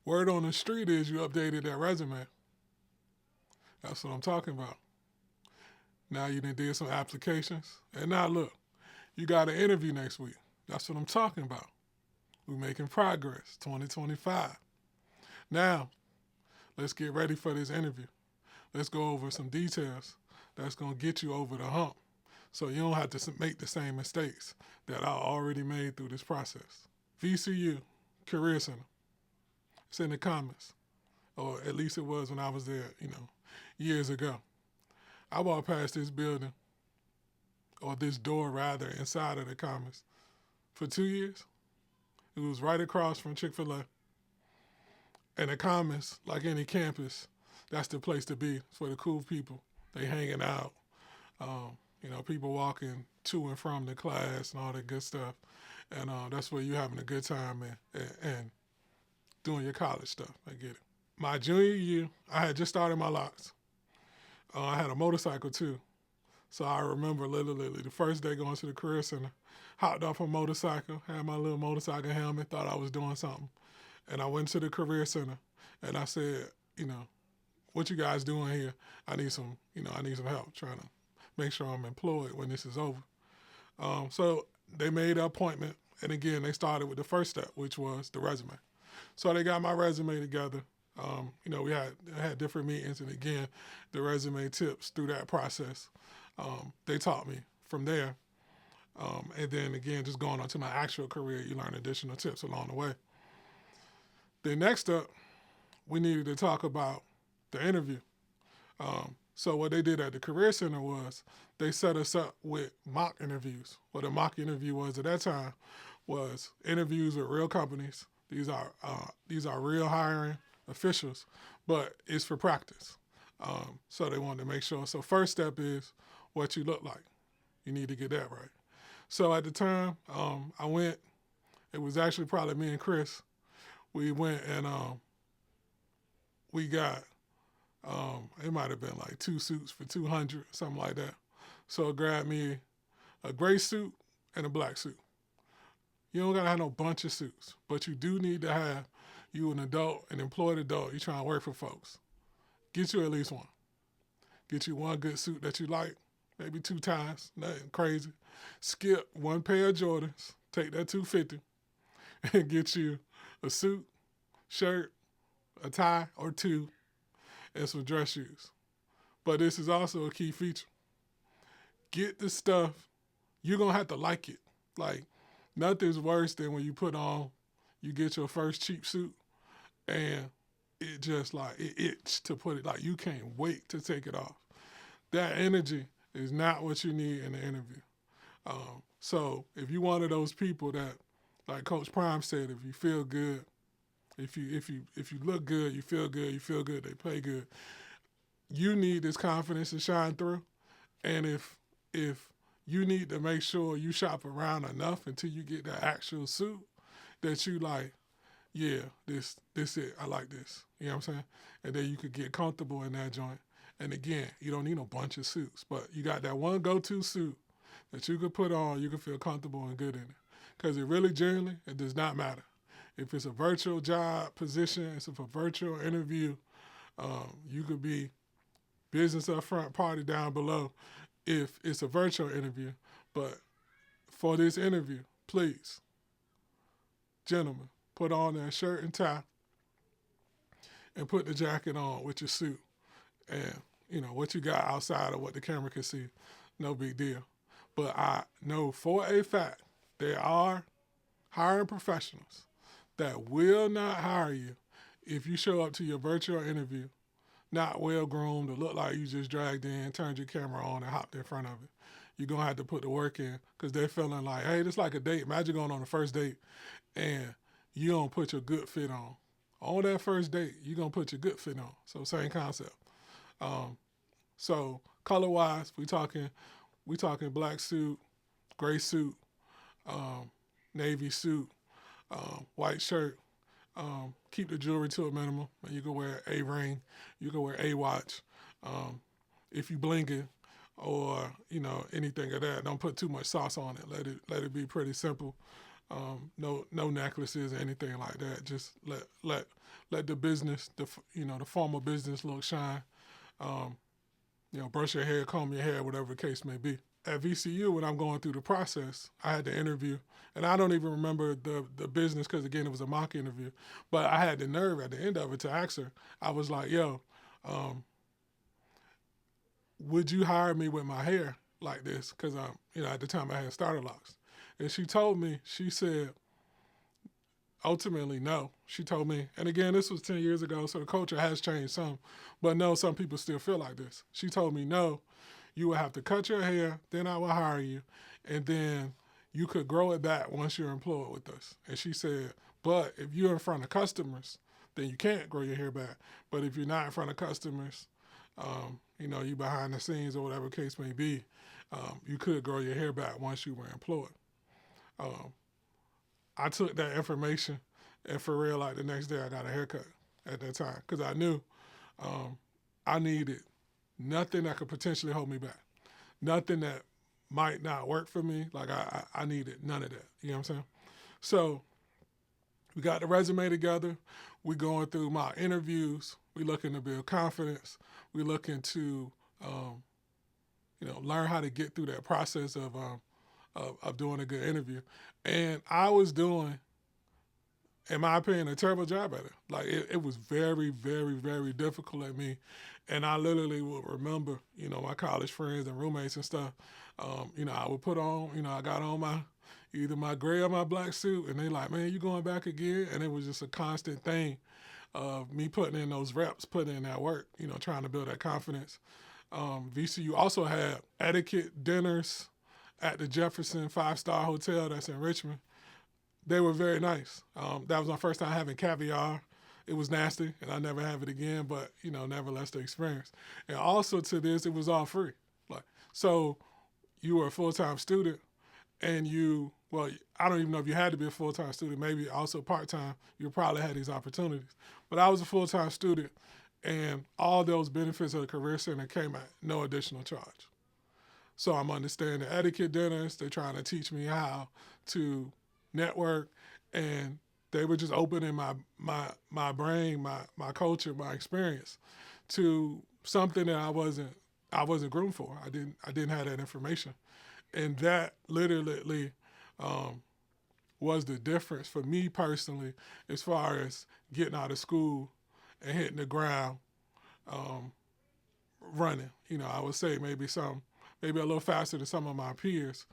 Word on the street is you updated that resume. That's what I'm talking about. Now you done did some applications. And now look, you got an interview next week. That's what I'm talking about. We're making progress. 2025. Now, let's get ready for this interview. Let's go over some details that's going to get you over the hump so you don't have to make the same mistakes that I already made through this process. VCU Career Center. It's in the comments, or at least it was when I was there, years ago. I walked past this building, or this door rather, inside of the comments for 2 years. It was right across from Chick-fil-A. And the comments, like any campus, that's the place to be. It's for the cool people. They hanging out. People walking to and from the class and all that good stuff. And that's where you're having a good time and doing your college stuff. I get it. My junior year, I had just started my locks. I had a motorcycle too. So I remember literally the first day going to the Career Center, hopped off a motorcycle, had my little motorcycle helmet, thought I was doing something. And I went to the Career Center and I said, what you guys doing here? I need some help trying to make sure I'm employed when this is over. So they made an appointment. And again, they started with the first step, which was the resume. So they got my resume together. We had different meetings, and again, the resume tips through that process. They taught me from there. And then again, just going on to my actual career, you learn additional tips along the way. Then next up, we needed to talk about the interview. So what they did at the Career Center was they set us up with mock interviews. What a mock interview was at that time was interviews with real companies. These are real hiring officials, but it's for practice. So they wanted to make sure. So first step is what you look like. You need to get that right. So at the time, I went. It was actually probably me and Chris. We went and we got, it might have been like 2 suits for $200, something like that. So I grabbed me a gray suit and a black suit. You don't got to have no bunch of suits, but you do need to have, you an adult, an employed adult, you trying to work for folks. Get you at least one. Get you one good suit that you like, maybe 2 ties, nothing crazy. Skip 1 pair of Jordans, take that $250, and get you a suit, shirt, a tie or 2, and some dress shoes. But this is also a key feature. Get the stuff, you're going to have to like it. Like, nothing's worse than when you get your first cheap suit, and it just it itch to put it, like you can't wait to take it off. That energy is not what you need in the interview. So if you're one of those people that, like Coach Prime said, if you feel good, if you look good, you feel good, they play good. You need this confidence to shine through. And if you need to make sure you shop around enough until you get that actual suit that you like, yeah, this it. I like this. You know what I'm saying? And then you could get comfortable in that joint. And again, you don't need a bunch of suits, but you got that one go-to suit that you could put on, you can feel comfortable and good in it. Because it really, generally, it does not matter. If it's a virtual job position, it's a virtual interview, you could be business up front, party down below if it's a virtual interview. But for this interview, please, gentlemen, put on that shirt and tie and put the jacket on with your suit. And, what you got outside of what the camera can see, no big deal. But I know for a fact there are hiring professionals that will not hire you if you show up to your virtual interview not well-groomed or look like you just dragged in, turned your camera on, and hopped in front of it. You're going to have to put the work in because they're feeling like, hey, this is like a date. Imagine going on a first date and you don't put your good fit on. On that first date, you're going to put your good fit on. So same concept. So color-wise, we talking black suit, gray suit, navy suit, white shirt. Keep the jewelry to a minimum. You can wear a ring, you can wear a watch. If you blinking or anything of that, don't put too much sauce on it. Let it be pretty simple. No necklaces or anything like that. Just let the business, the formal business look shine. Um, brush your hair, comb your hair, whatever the case may be. At VCU, when I'm going through the process, I had to interview, and I don't even remember the business because again it was a mock interview. But I had the nerve at the end of it to ask her. I was like, "Yo, um, would you hire me with my hair like this?" Because at the time I had starter locks, and she told me. She said, ultimately, no. She told me, and again, this was 10 years ago, so the culture has changed some, but no, some people still feel like this. She told me, no, you will have to cut your hair, then I will hire you, and then you could grow it back once you're employed with us. And she said, but if you're in front of customers, then you can't grow your hair back. But if you're not in front of customers, you behind the scenes or whatever case may be, you could grow your hair back once you were employed. Um, I took that information, and for real, like the next day, I got a haircut at that time because I knew um, I needed nothing that could potentially hold me back, nothing that might not work for me. Like I needed none of that. You know what I'm saying? So we got the resume together. We going through my interviews. We looking to build confidence. We looking to learn how to get through that process of doing a good interview. And I was doing, in my opinion, a terrible job at it. Like it was very, very, very difficult at me. And I literally would remember, my college friends and roommates and stuff. I would put on, I got on either my gray or my black suit, and they like, man, you going back again? And it was just a constant thing of me putting in those reps, putting in that work, trying to build that confidence. VCU also had etiquette dinners at the Jefferson 5-star hotel that's in Richmond. They were very nice. That was my first time having caviar. It was nasty, and I never have it again, but, nevertheless, the experience. And also to this, it was all free. So you were a full-time student, and I don't even know if you had to be a full-time student, maybe also part-time. You probably had these opportunities. But I was a full-time student, and all those benefits of the Career Center came at no additional charge. So I'm understanding etiquette dinners. They're trying to teach me how to network, and they were just opening my brain, my culture, my experience to something that I wasn't groomed for. I didn't have that information, and that literally was the difference for me personally as far as getting out of school and hitting the ground running. I would say maybe a little faster than some of my peers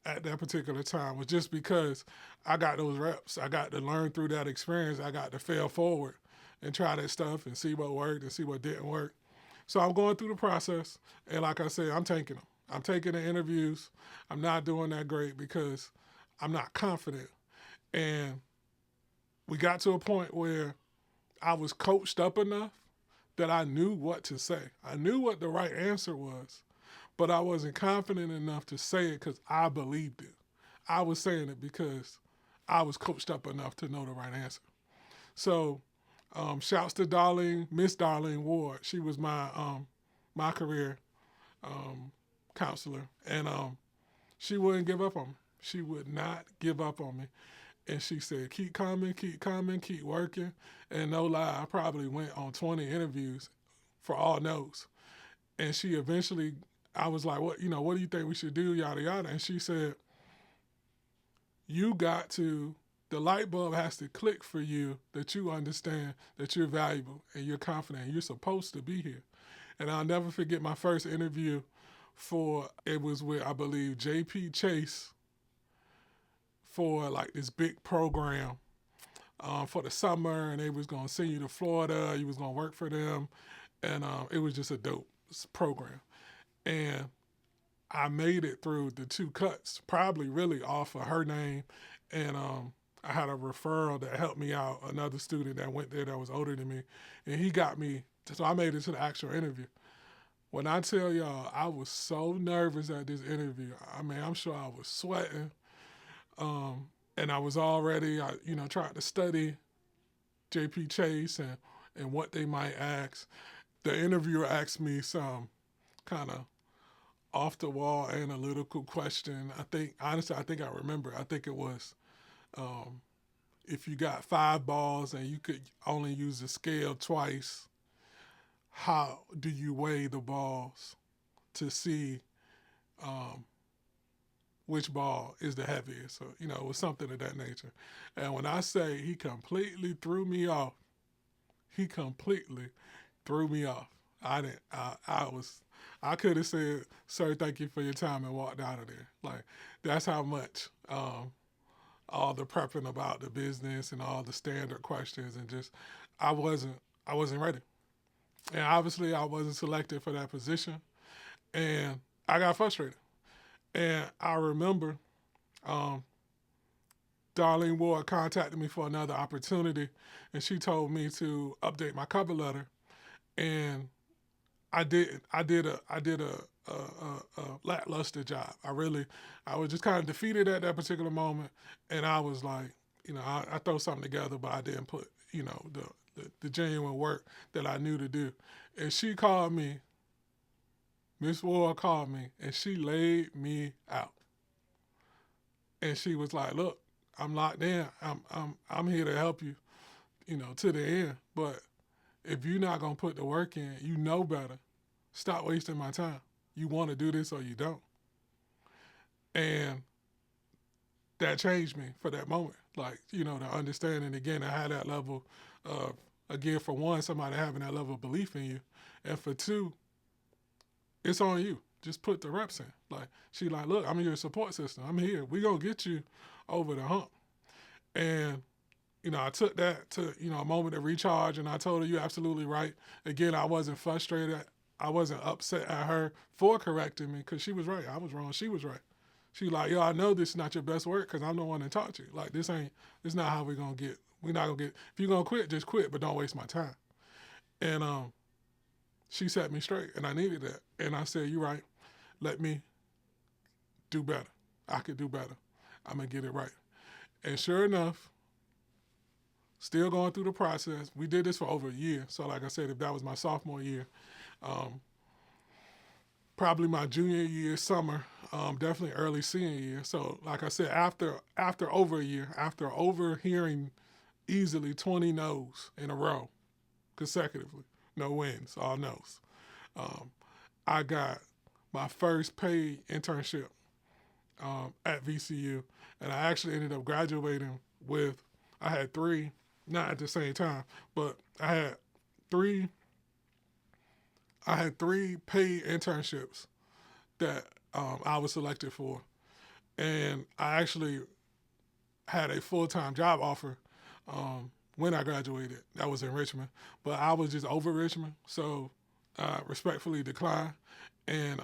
at that particular time was just because I got those reps. I got to learn through that experience. I got to fail forward and try that stuff and see what worked and see what didn't work. So I'm going through the process, and like I said, I'm taking them. I'm taking the interviews. I'm not doing that great because I'm not confident. And we got to a point where I was coached up enough that I knew what to say. I knew what the right answer was, but I wasn't confident enough to say it because I believed it. I was saying it because I was coached up enough to know the right answer. So, shouts to Miss Darlene Ward. She was my career counselor, and she wouldn't give up on me. She would not give up on me. And she said, keep coming, keep working. And no lie, I probably went on 20 interviews for all no's. And she eventually, I was like, what do you think we should do, yada, yada. And she said, the light bulb has to click for you that you understand that you're valuable and you're confident and you're supposed to be here. And I'll never forget my first interview it was with, I believe, J.P. Chase for like this big program for the summer, and they was going to send you to Florida. You was going to work for them, and it was just a dope program. And I made it through the 2 cuts, probably really off of her name, and I had a referral that helped me out, another student that went there that was older than me, and he got me, so I made it to the actual interview. When I tell y'all, I was so nervous at this interview. I mean, I'm sure I was sweating. And I was already, trying to study J.P. Chase and what they might ask. The interviewer asked me some kind of off-the-wall analytical question. I think I remember. I think it was, Um, if you got 5 balls and you could only use the scale twice, how do you weigh the balls to see um, which ball is the heaviest? So, it was something of that nature. And when I say he completely threw me off, he completely threw me off. I didn't. I was. I could have said, "Sir, thank you for your time," and walked out of there. Like that's how much all the prepping about the business and all the standard questions and just I wasn't. I wasn't ready, and obviously I wasn't selected for that position, and I got frustrated. And I remember um, Darlene Ward contacted me for another opportunity, and she told me to update my cover letter, and I did. I did a lackluster job. I was just kind of defeated at that particular moment, and I was like, I throw something together, but I didn't put, the genuine work that I knew to do. And she called me, Miss Ward called me, and she laid me out. And she was like, "Look, I'm locked in. I'm here to help you, to the end. But if you're not gonna put the work in, you know better. Stop wasting my time. You want to do this or you don't." And that changed me for that moment. Like, the understanding again, I had that level of, again, for one, somebody having that level of belief in you. And for two, it's on you. Just put the reps in. Like, she like, "Look, I'm your support system. I'm here. We gonna get you over the hump." And, I took that to, a moment of recharge, and I told her, "You're absolutely right." Again, I wasn't frustrated. I wasn't upset at her for correcting me because she was right. I was wrong. She was right. She like, "Yo, I know this is not your best work because I'm the one that taught you. Like, this not how we're going to get, we're not going to get, if you're going to quit, just quit, but don't waste my time." And she set me straight, and I needed that. And I said, "You're right. Let me do better. I could do better. I'm going to get it right." And sure enough, still going through the process. We did this for over a year. So like I said, if that was my sophomore year, um, probably my junior year, summer, definitely early senior year. So like I said, after over a year, after overhearing easily 20 no's in a row consecutively, no wins, all no's, um, I got my first paid internship at VCU, and I actually ended up graduating with, I had three, not at the same time, but three I had three paid internships that I was selected for, and I actually had a full time job offer when I graduated. That was in Richmond, but I was just over Richmond, so I respectfully declined, and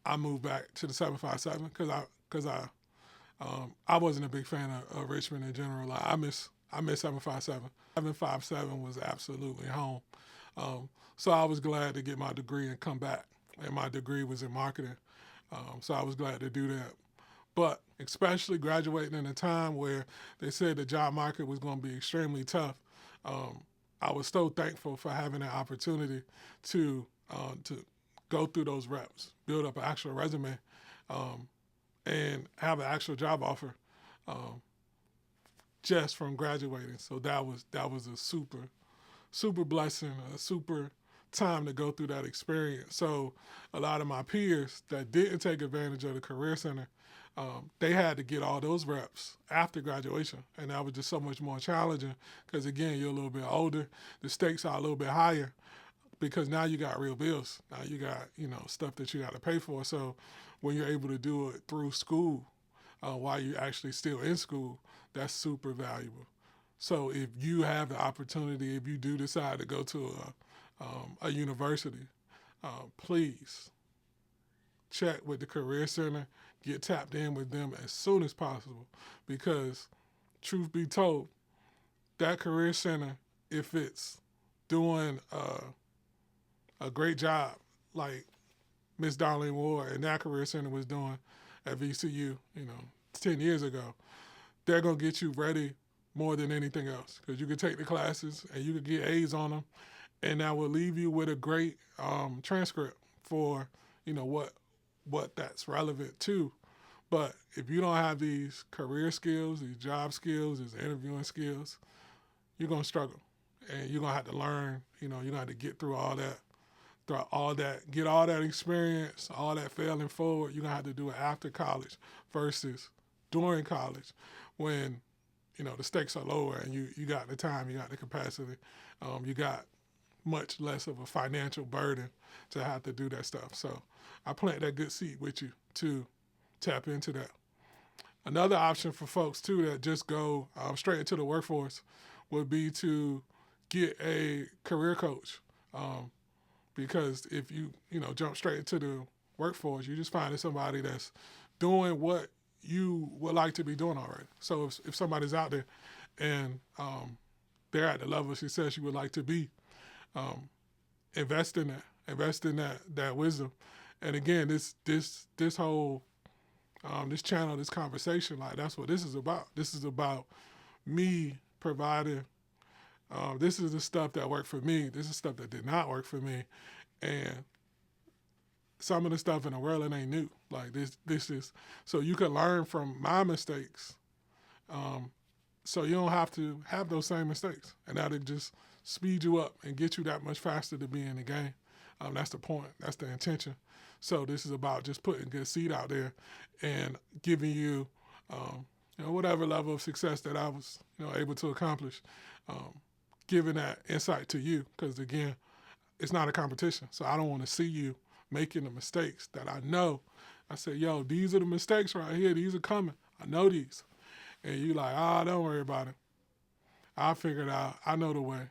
I moved back to the 757 because I wasn't a big fan of Richmond in general. Like, I miss 757. 757 was absolutely home. So I was glad to get my degree and come back, and my degree was in marketing. So I was glad to do that. But especially graduating in a time where they said the job market was going to be extremely tough, um, I was so thankful for having that opportunity to go through those reps, build up an actual resume, um, and have an actual job offer um, just from graduating. So that was a super blessing, a super time to go through that experience. So a lot of my peers that didn't take advantage of the Career Center, they had to get all those reps after graduation. And that was just so much more challenging because, again, you're a little bit older. The stakes are a little bit higher because now you got real bills. Now you got, stuff that you got to pay for. So when you're able to do it through school while you're actually still in school, that's super valuable. So if you have the opportunity, if you do decide to go to a university, please check with the Career Center, get tapped in with them as soon as possible. Because, truth be told, that Career Center, if it's doing a great job, like Miss Darlene Ward and that Career Center was doing at VCU, 10 years ago, they're going to get you ready more than anything else because you can take the classes and you can get A's on them, and that will leave you with a great transcript for what that's relevant to. But if you don't have these career skills, these job skills, these interviewing skills, you're gonna struggle, and you're gonna have to learn. You're gonna have to get through all that, get all that experience, all that failing forward. You're gonna have to do it after college versus during college, when the stakes are lower and you got the time, you got the capacity, you got much less of a financial burden to have to do that stuff. So I plant that good seed with you to tap into that. Another option for folks too that just go straight into the workforce would be to get a career coach. Because if you jump straight into the workforce, you just finding somebody that's doing what you would like to be doing already. So if somebody's out there and they're at the level of success you would like to be, invest in that wisdom. And again, this whole this channel, this conversation, like that's what this is about. This is about me providing. This is the stuff that worked for me. This is stuff that did not work for me, and some of the stuff in the world, it ain't new. Like this is so you can learn from my mistakes, so you don't have to have those same mistakes, and that'll just speed you up and get you that much faster to be in the game. That's the point. That's the intention. So this is about just putting good seed out there and giving you, whatever level of success that I was, able to accomplish, giving that insight to you. Because again, it's not a competition. So I don't want to see you making the mistakes that I know. I say, yo, these are the mistakes right here. These are coming. I know these. And you like, don't worry about it. I figured out. I know the way.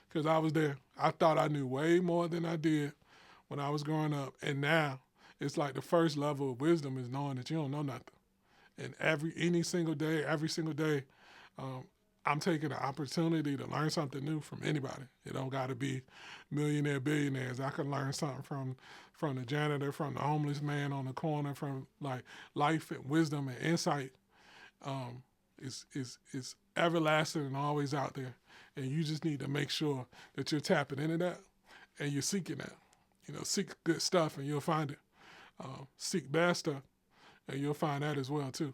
Because I was there. I thought I knew way more than I did when I was growing up. And now it's like the first level of wisdom is knowing that you don't know nothing. And every single day, I'm taking the opportunity to learn something new from anybody. It don't got to be millionaire, billionaires. I can learn something from the janitor, from the homeless man on the corner, from like life and wisdom and insight. Is everlasting and always out there. And you just need to make sure that you're tapping into that and you're seeking that. Seek good stuff and you'll find it. Seek bad stuff and you'll find that as well too.